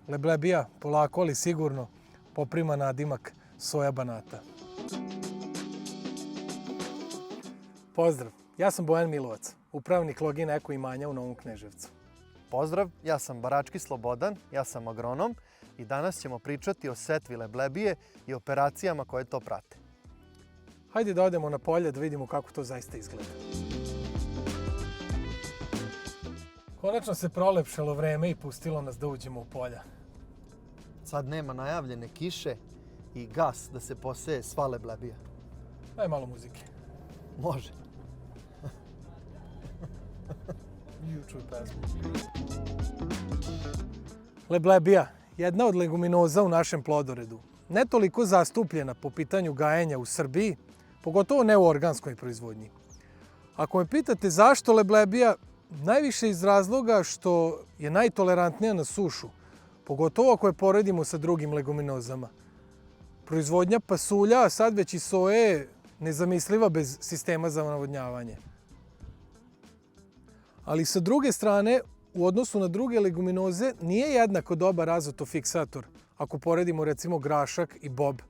Leblebija polako ali sigurno poprima nadimak soja banata. Pozdrav, ja sam Bojan Milovac, upravnik Login Eko imanja u Novom Kneževcu. Pozdrav, ja sam Barački Slobodan, ja sam agronom i danas ćemo pričati o setvi leblebije i operacijama koje to prate. Hajde da odemo na polje da vidimo kako to zaista izgleda. Konačno se prolepšalo vreme i pustilo nas da uđemo u polja. Sad nema najavljene kiše i gas da se poseje sva leblebija. Daj malo muzike. Može. Čuj pesmu. Leblebija, jedna od leguminoza u našem plodoredu. Ne toliko zastupljena po pitanju gajenja u Srbiji, pogotovo ne u organskoj proizvodnji. Ako me pitate zašto leblebija, najviše iz razloga što je najtolerantnija na sušu, pogotovo ako je poredimo sa drugim leguminozama. Proizvodnja pasulja, a sad već i soje, je nezamisliva bez sistema za navodnjavanje. Ali sa druge strane, u odnosu na druge leguminoze, nije jednako dobar azotofiksator, ako poredimo recimo grašak i bob.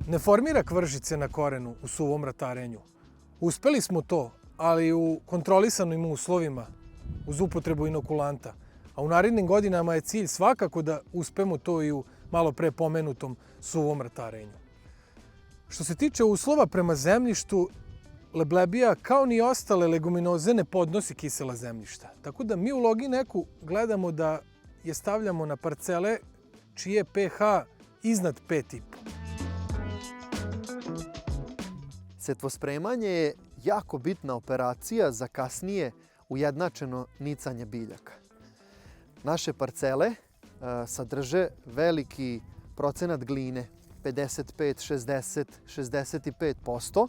Ne formira kvržice na korenu u suvom ratarenju. Uspeli smo to, ali u kontrolisanim uslovima, uz upotrebu inokulanta. A u narednim godinama je cilj svakako da uspemo to i u malo pre pomenutom suvom ratarenju. Što se tiče uslova prema zemljištu, leblebija, kao ni ostale leguminoze, ne podnosi kisela zemljišta. Tako da mi u Login Eku gledamo da je stavljamo na parcele čije pH iznad 5,5. Setvospremanje je jako bitna operacija za kasnije ujednačeno nicanje biljaka. Naše parcele sadrže veliki procenat gline, 55, 60, 65%,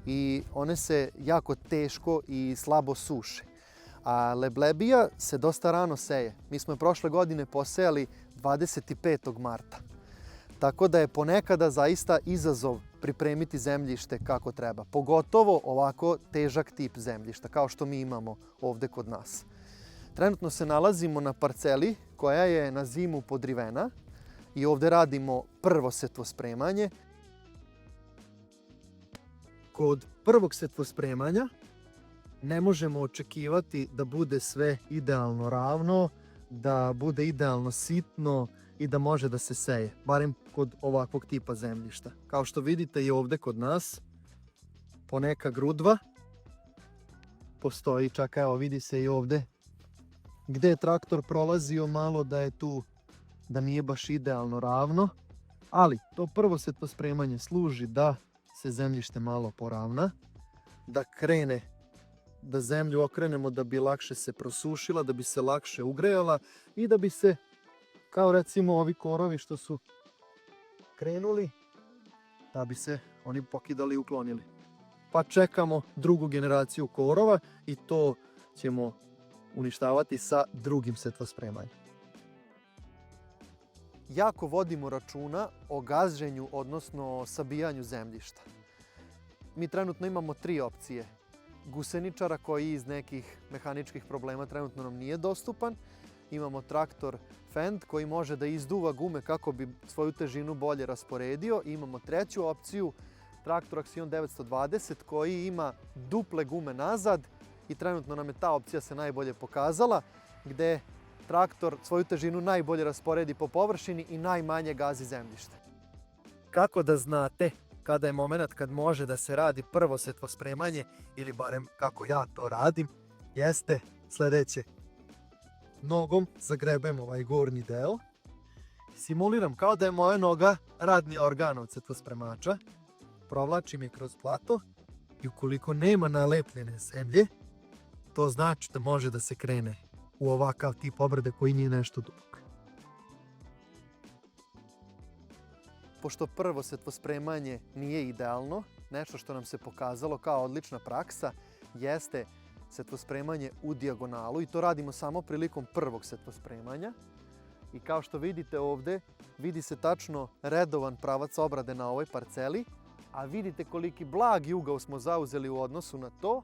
i one se jako teško i slabo suše. A leblebija se dosta rano seje. Mi smo je prošle godine posejali 25. marta. Tako da je ponekada zaista izazov pripremiti zemljište kako treba. Pogotovo ovako težak tip zemljišta, kao što mi imamo ovdje kod nas. Trenutno se nalazimo na parceli koja je na zimu podrivena i ovdje radimo prvo setvospremanje. Kod prvog setvospremanja ne možemo očekivati da bude sve idealno ravno, da bude idealno sitno i da može da se seje, barem kod ovakvog tipa zemljišta. Kao što vidite i ovdje kod nas, poneka grudva postoji, čak evo vidi se i ovdje gdje je traktor prolazio malo da je tu, da nije baš idealno ravno, ali to prvo setvospremanje služi da se zemljište malo poravna, da krene, da zemlju okrenemo da bi lakše se prosušila, da bi se lakše ugrejala i da bi se, kao recimo ovi korovi što su krenuli, da bi se oni pokidali i uklonili. Pa čekamo drugu generaciju korova i to ćemo uništavati sa drugim setvospremanjem. Jako vodimo računa o gaženju, odnosno sabijanju zemljišta. Mi trenutno imamo 3 opcije. Guseničara koji iz nekih mehaničkih problema trenutno nam nije dostupan. Imamo traktor Fendt koji može da izduva gume kako bi svoju težinu bolje rasporedio. I imamo treću opciju, traktor Axion 920 koji ima duple gume nazad i trenutno nam je ta opcija se najbolje pokazala, gdje traktor svoju težinu najbolje rasporedi po površini i najmanje gazi zemljište. Kako da znate kada je moment kad može da se radi prvo setvospremanje, ili barem kako ja to radim, jeste sljedeće. Nogom zagrebem ovaj gornji deo, simuliram kao da je moja noga radni organ od setvospremača, provlačim je kroz plato i ukoliko nema nalepljene zemlje, to znači da može da se krene u ovakav tip obrade koji nije nešto dubok. Pošto prvo setvospremanje nije idealno, nešto što nam se pokazalo kao odlična praksa jeste setvospremanje u dijagonalu i to radimo samo prilikom prvog setvospremanja. I kao što vidite ovdje, vidi se tačno redovan pravac obrade na ovoj parceli, a vidite koliki blagi ugao smo zauzeli u odnosu na to.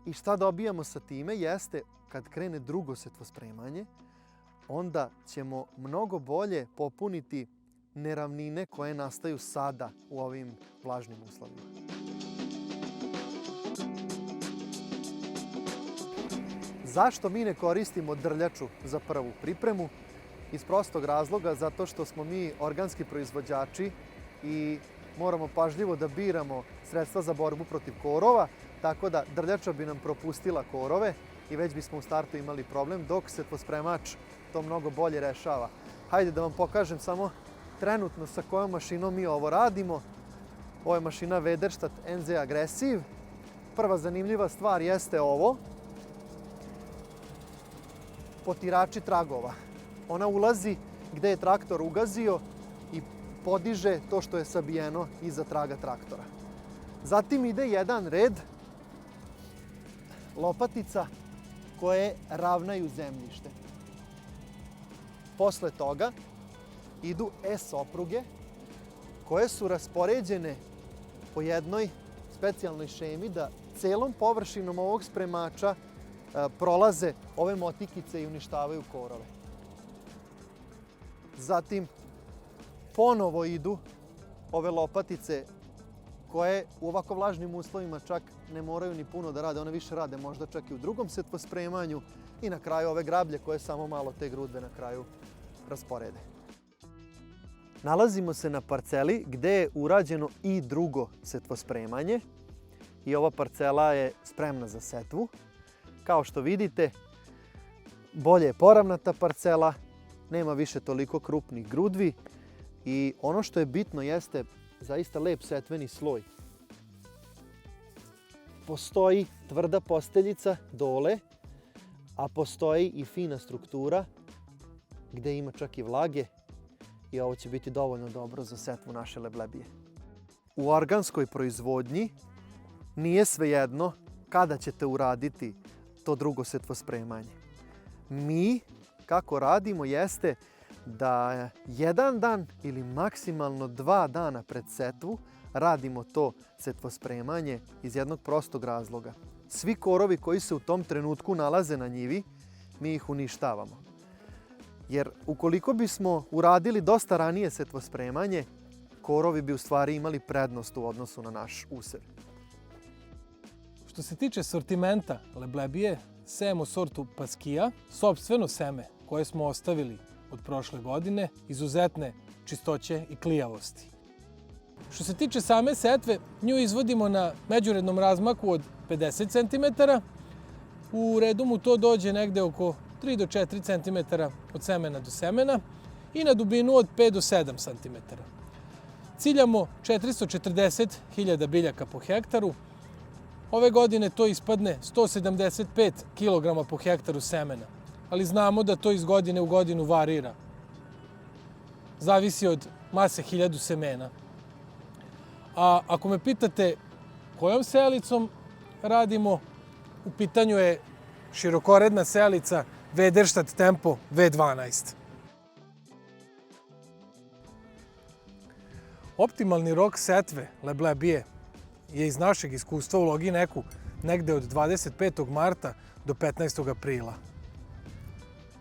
I šta dobijamo sa time jeste, kad krene drugo setvospremanje, onda ćemo mnogo bolje popuniti neravnine koje nastaju sada u ovim vlažnim uslovima. Zašto mi ne koristimo drljaču za prvu pripremu? Iz prostog razloga, zato što smo mi organski proizvođači i moramo pažljivo da biramo sredstva za borbu protiv korova, tako da drljača bi nam propustila korove i već bismo u startu imali problem, dok setvospremač to mnogo bolje rešava. Hajde da vam pokažem samo trenutno sa kojom mašinom mi ovo radimo. Ovo je mašina Vederstadt NZ Aggressiv. Prva zanimljiva stvar jeste ovo. Potirači tragova. Ona ulazi gde je traktor ugazio i podiže to što je sabijeno iza traga traktora. Zatim ide jedan red lopatica koje ravnaju zemljište. Posle toga idu S-opruge koje su raspoređene po jednoj specijalnoj šemi da celom površinom ovog spremača prolaze ove motikice i uništavaju korove. Zatim ponovo idu ove lopatice koje u ovako vlažnim uslovima čak ne moraju ni puno da rade, one više rade možda čak i u drugom setvospremanju i na kraju ove grablje koje samo malo te grudve na kraju rasporede. Nalazimo se na parceli gde je urađeno i drugo setvospremanje i ova parcela je spremna za setvu. Kao što vidite, bolje je poravnata parcela, nema više toliko krupnih grudvi i ono što je bitno jeste zaista lep setveni sloj. Postoji tvrda posteljica dole, a postoji i fina struktura gde ima čak i vlage i ovo će biti dovoljno dobro za setvu naše leblebije. U organskoj proizvodnji nije svejedno kada ćete uraditi to drugo setvospremanje. Mi kako radimo jeste da jedan dan ili maksimalno 2 dana pred setvu radimo to setvospremanje iz jednog prostog razloga. Svi korovi koji se u tom trenutku nalaze na njivi, mi ih uništavamo. Jer ukoliko bismo uradili dosta ranije setvospremanje, korovi bi u stvari imali prednost u odnosu na naš usjev. Što se tiče sortimenta leblebije, sejemo sortu Pasquilla, sopstveno seme koje smo ostavili od prošle godine, izuzetne čistoće i klijavosti. Što se tiče same setve, nju izvodimo na međurednom razmaku od 50 cm. U redu mu to dođe negde oko 3 do 4 cm od semena do semena i na dubinu od 5 do 7 cm. Ciljamo 440.000 biljaka po hektaru. Ove godine to ispadne 175 kg po hektaru semena, ali znamo da to iz godine u godinu varira. Zavisi od mase 1000 semena. A ako me pitate kojom sejalicom radimo, u pitanju je širokoredna sejalica Vederstadt Tempo V12. Optimalni rok setve leblebije je iz našeg iskustva u Logineku negde od 25. marta do 15. aprila.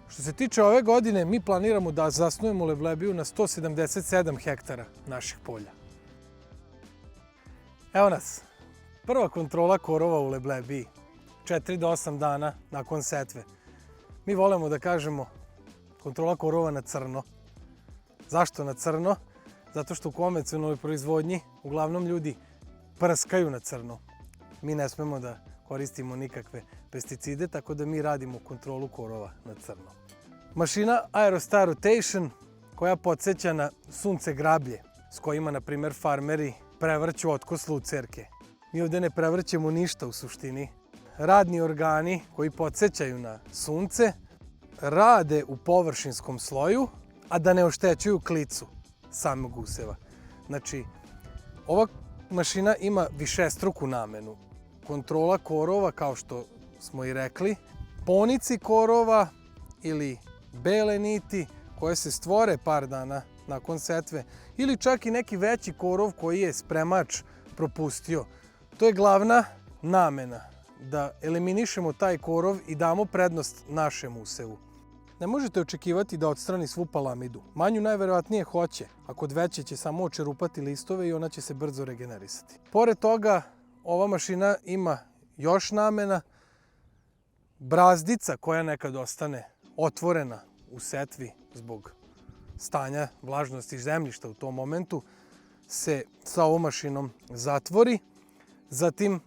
Što se tiče ove godine, mi planiramo da zasnujemo leblebiju na 177 hektara naših polja. Evo nas, prva kontrola korova u leblebiji, 4 do 8 dana nakon setve. Mi volimo da kažemo kontrola korova na crno. Zašto na crno? Zato što u konvencionalnoj proizvodnji uglavnom ljudi prskaju na crno. Mi ne smemo da koristimo nikakve pesticide, tako da mi radimo kontrolu korova na crno. Mašina Aerostar Rotation koja podsjeća na sunce grablje s kojima, na primjer, farmeri prevrću otkos lucerke. Mi ovdje ne prevrćemo ništa u suštini. Radni organi koji podsjećaju na sunce rade u površinskom sloju, a da ne oštećuju klicu samog useva. Znači, ova mašina ima višestruku namenu. Kontrola korova, kao što smo i rekli, ponici korova ili bele niti koje se stvore par dana nakon setve ili čak i neki veći korov koji je spremač propustio. To je glavna namena, da eliminišemo taj korov i damo prednost našem usevu. ne možete očekivati da odstrani svu palamidu. Manju najverovatnije hoće, a kod veće će samo očerupati listove i ona će se brzo regenerisati. Pored toga, ova mašina ima još namena. Brazdica koja nekad ostane otvorena u setvi zbog stanja vlažnosti zemljišta u tom momentu se sa ovom mašinom zatvori. Zatim,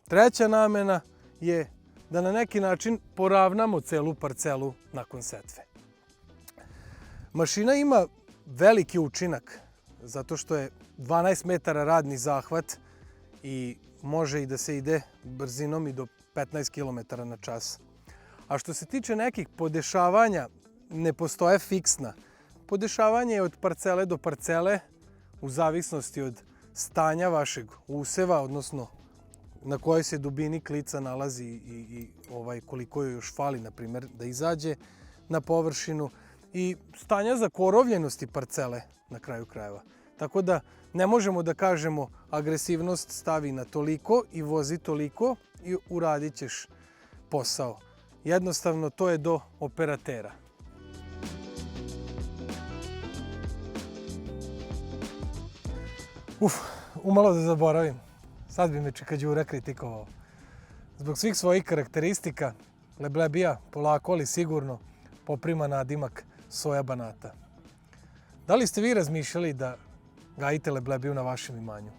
treća namena je da na neki način poravnamo celu parcelu nakon setve. Mašina ima veliki učinak zato što je 12 metara radni zahvat i može i da se ide brzinom i do 15 km na čas. A što se tiče nekih podešavanja, ne postoje fiksna. Podešavanje je od parcele do parcele u zavisnosti od stanja vašeg useva, odnosno na kojoj se dubini klica nalazi i koliko joj još fali, na primjer, da izađe na površinu i stanja zakorovljenosti parcele na kraju krajeva. Tako da ne možemo da kažemo agresivnost stavi na toliko i vozi toliko i uradit ćeš posao. Jednostavno, to je do operatera. Umalo da zaboravim. Sad bi me Čika Đura kritikovao. Zbog svih svojih karakteristika, leblebija polako ali sigurno poprima nadimak soja banata. Da li ste vi razmišljali da gajite leblebiju na vašem imanju?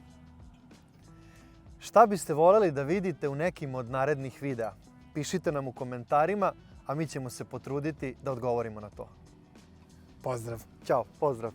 Šta biste voljeli da vidite u nekim od narednih videa? Pišite nam u komentarima, a mi ćemo se potruditi da odgovorimo na to. Pozdrav! Ćao, pozdrav!